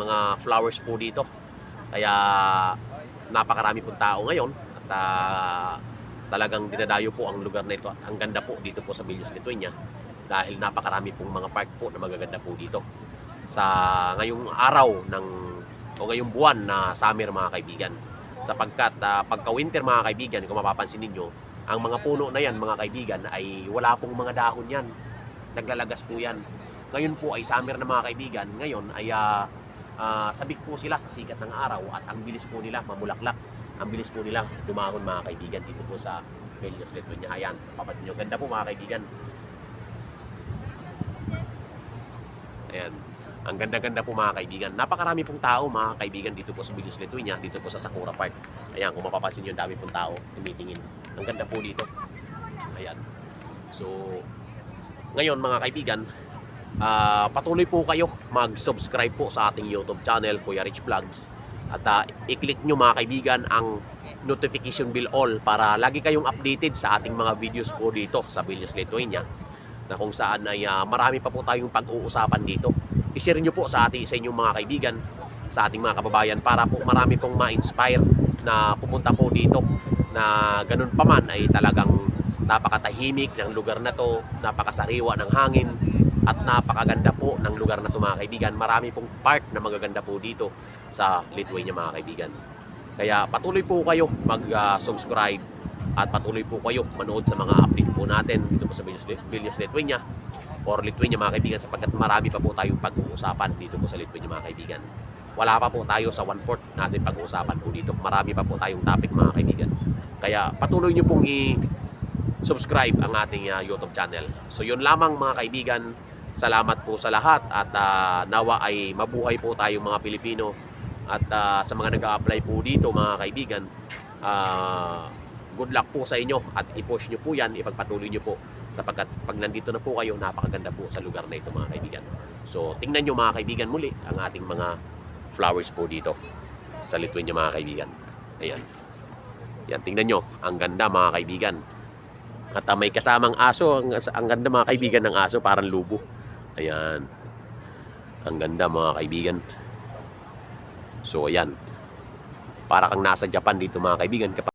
mga flowers po dito. Kaya napakarami pong tao ngayon at talagang dinadayo po ang lugar na ito at ang ganda po dito po sa Villos Lituania dahil napakarami pong mga park po na magaganda po dito sa ngayong araw o ngayong buwan na summer mga kaibigan, sapagkat pagka winter mga kaibigan, kung mapapansin ninyo, ang mga puno na yan mga kaibigan ay wala pong mga dahon yan, naglalagas po yan. Ngayon po ay summer na mga kaibigan, ngayon ay sabik po sila sa sikat ng araw at ang bilis po nila mamulaklak, ang bilis po nila dumahon mga kaibigan dito po sa Villos Lituania. Ayan, papansin nyo, ganda po mga kaibigan. Ayan, ang ganda-ganda po mga kaibigan. Napakarami pong tao mga kaibigan dito po sa Villos Lituania, dito po sa Sakura Park. Ayan, kung mapapansin nyo, dami pong tao tumitingin. Ang ganda po dito. Ayan. So, ngayon mga kaibigan, patuloy po kayo mag-subscribe po sa ating YouTube channel, Kuya Rich Vlogs. At i-click nyo mga kaibigan ang notification bell all para lagi kayong updated sa ating mga videos po dito sa Villos Lituania, na kung saan ay marami pa po tayong pag-uusapan dito. I-share nyo po sa inyong mga kaibigan, sa ating mga kababayan, para po marami pong ma-inspire na pumunta po dito, na ganun pa man ay talagang napakatahimik ng lugar na to, napakasariwa ng hangin at napakaganda po ng lugar na to mga kaibigan. Marami pong park na magaganda po dito sa Lithuania mga kaibigan. Kaya patuloy po kayo mag-subscribe at patuloy po kayo manood sa mga update po natin dito po sa Villos Lituania or Lithuania mga kaibigan, sapagkat marami pa po tayong pag-uusapan dito po sa Lithuania mga kaibigan. Wala pa po tayo sa 1/4 natin pag-uusapan po dito. Marami pa po tayong topic mga kaibigan. Kaya patuloy nyo pong i-subscribe ang ating YouTube channel. So yun lamang mga kaibigan. Salamat po sa lahat at nawa ay mabuhay po tayong mga Pilipino at sa mga nag-a-apply po dito mga kaibigan, good luck po sa inyo at i-push nyo po yan, ipagpatuloy nyo po, sapagkat pag nandito na po kayo, napakaganda po sa lugar na ito mga kaibigan. So tingnan nyo mga kaibigan muli ang ating mga flowers po dito sa Lithuania mga kaibigan. Ayan. Yan, tingnan nyo, ang ganda mga kaibigan. At may kasamang aso, ang ganda mga kaibigan ng aso, parang lubo. Ayan. Ang ganda mga kaibigan. So ayan. Para kang nasa Japan dito mga kaibigan.